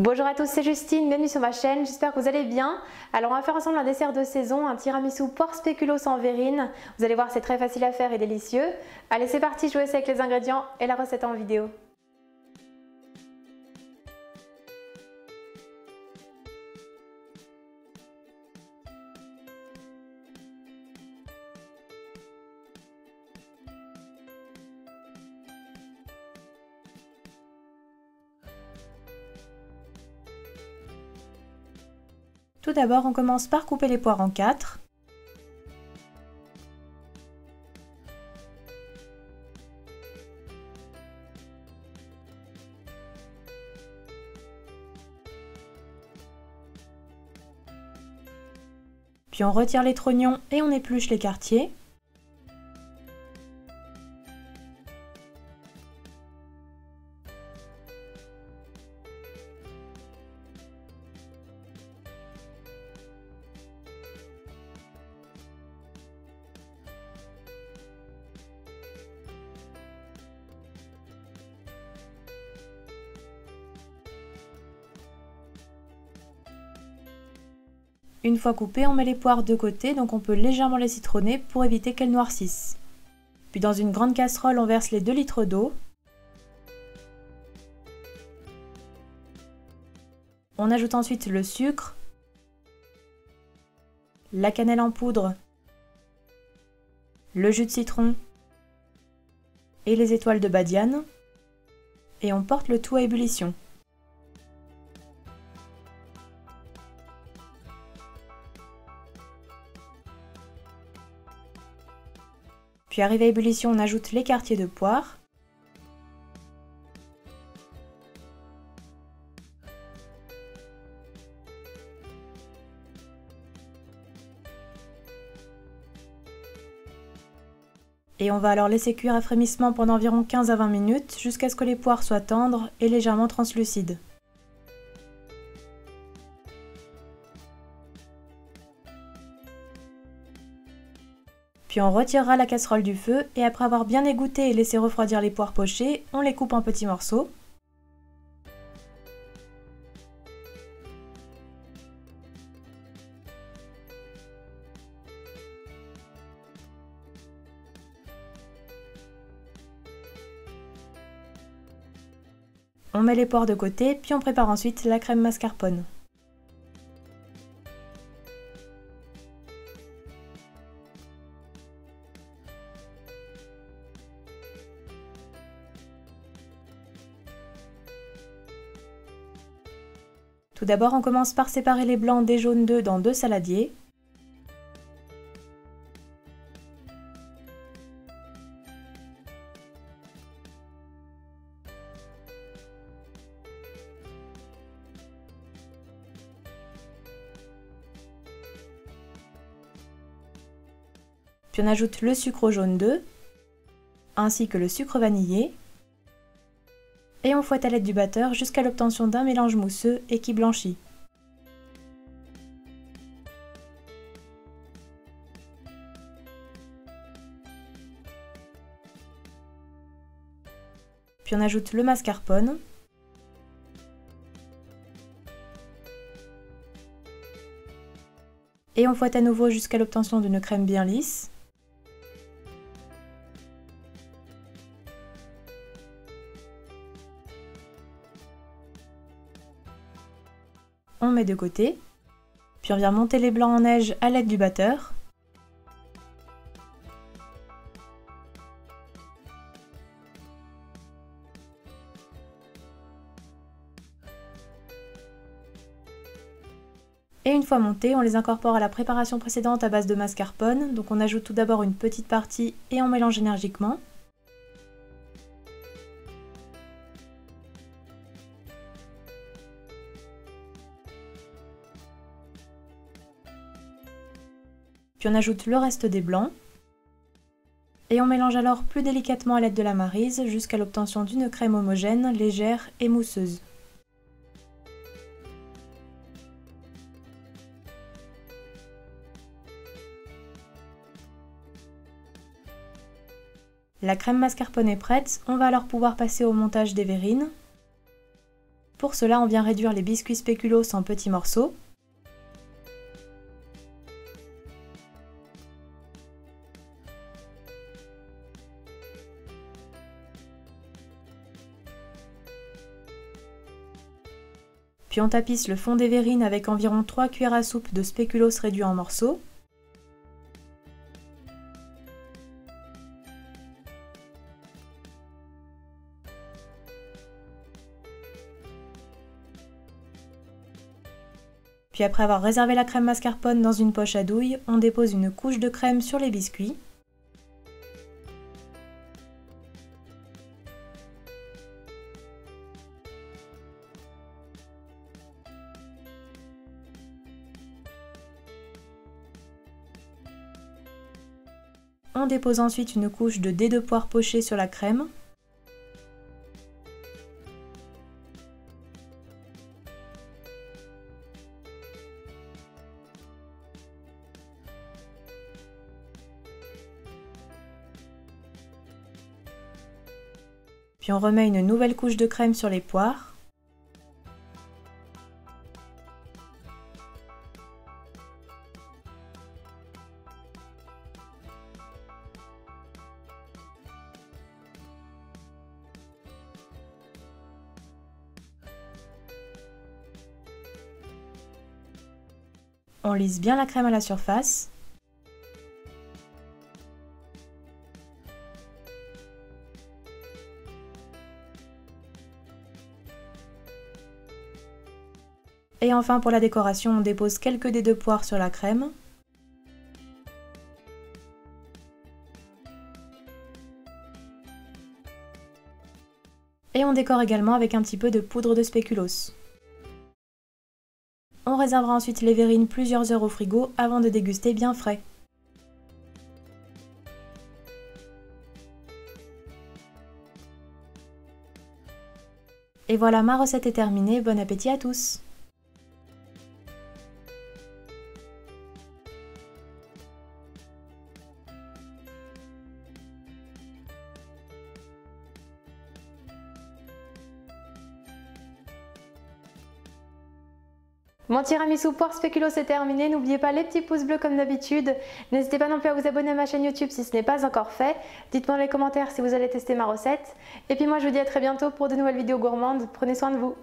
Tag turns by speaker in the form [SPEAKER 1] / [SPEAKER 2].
[SPEAKER 1] Bonjour à tous, c'est Justine, bienvenue sur ma chaîne, j'espère que vous allez bien. Alors on va faire ensemble un dessert de saison, un tiramisu porc spéculoos en verrine. Vous allez voir, c'est très facile à faire et délicieux. Allez, c'est parti, je vous laisse avec les ingrédients et la recette en vidéo.
[SPEAKER 2] Tout d'abord, on commence par couper les poires en 4. Puis on retire les trognons et on épluche les quartiers. Une fois coupées, on met les poires de côté, donc on peut légèrement les citronner pour éviter qu'elles noircissent. Puis dans une grande casserole, on verse les 2 litres d'eau. On ajoute ensuite le sucre, la cannelle en poudre, le jus de citron et les étoiles de badiane. Et on porte le tout à ébullition. Puis arrivé à ébullition, on ajoute les quartiers de poire. Et on va alors laisser cuire à frémissement pendant environ 15 à 20 minutes jusqu'à ce que les poires soient tendres et légèrement translucides. Puis on retirera la casserole du feu et après avoir bien égoutté et laissé refroidir les poires pochées, on les coupe en petits morceaux. On met les poires de côté, puis on prépare ensuite la crème mascarpone. Tout d'abord, on commence par séparer les blancs des jaunes d'œufs dans 2 saladiers. Puis on ajoute le sucre au jaune d'œuf, ainsi que le sucre vanillé. Et on fouette à l'aide du batteur jusqu'à l'obtention d'un mélange mousseux et qui blanchit. Puis on ajoute le mascarpone. Et on fouette à nouveau jusqu'à l'obtention d'une crème bien lisse. On met de côté, puis on vient monter les blancs en neige à l'aide du batteur. Et une fois montés, on les incorpore à la préparation précédente à base de mascarpone. Donc on ajoute tout d'abord une petite partie et on mélange énergiquement. Puis on ajoute le reste des blancs. Et on mélange alors plus délicatement à l'aide de la maryse jusqu'à l'obtention d'une crème homogène, légère et mousseuse. La crème mascarpone est prête, on va alors pouvoir passer au montage des verrines. Pour cela, on vient réduire les biscuits spéculoos en petits morceaux. Puis on tapisse le fond des verrines avec environ 3 cuillères à soupe de spéculoos réduits en morceaux. Puis après avoir réservé la crème mascarpone dans une poche à douille, on dépose une couche de crème sur les biscuits. On dépose ensuite une couche de dés de poire pochés sur la crème. Puis on remet une nouvelle couche de crème sur les poires. On lisse bien la crème à la surface. Et enfin pour la décoration, on dépose quelques dés de poire sur la crème. Et on décore également avec un petit peu de poudre de spéculoos. On réservera ensuite les verrines plusieurs heures au frigo avant de déguster bien frais. Et voilà, ma recette est terminée, bon appétit à tous!
[SPEAKER 1] Mon tiramisu poire spéculoos est terminé, n'oubliez pas les petits pouces bleus comme d'habitude. N'hésitez pas non plus à vous abonner à ma chaîne YouTube si ce n'est pas encore fait. Dites-moi dans les commentaires si vous allez tester ma recette. Et puis moi je vous dis à très bientôt pour de nouvelles vidéos gourmandes. Prenez soin de vous.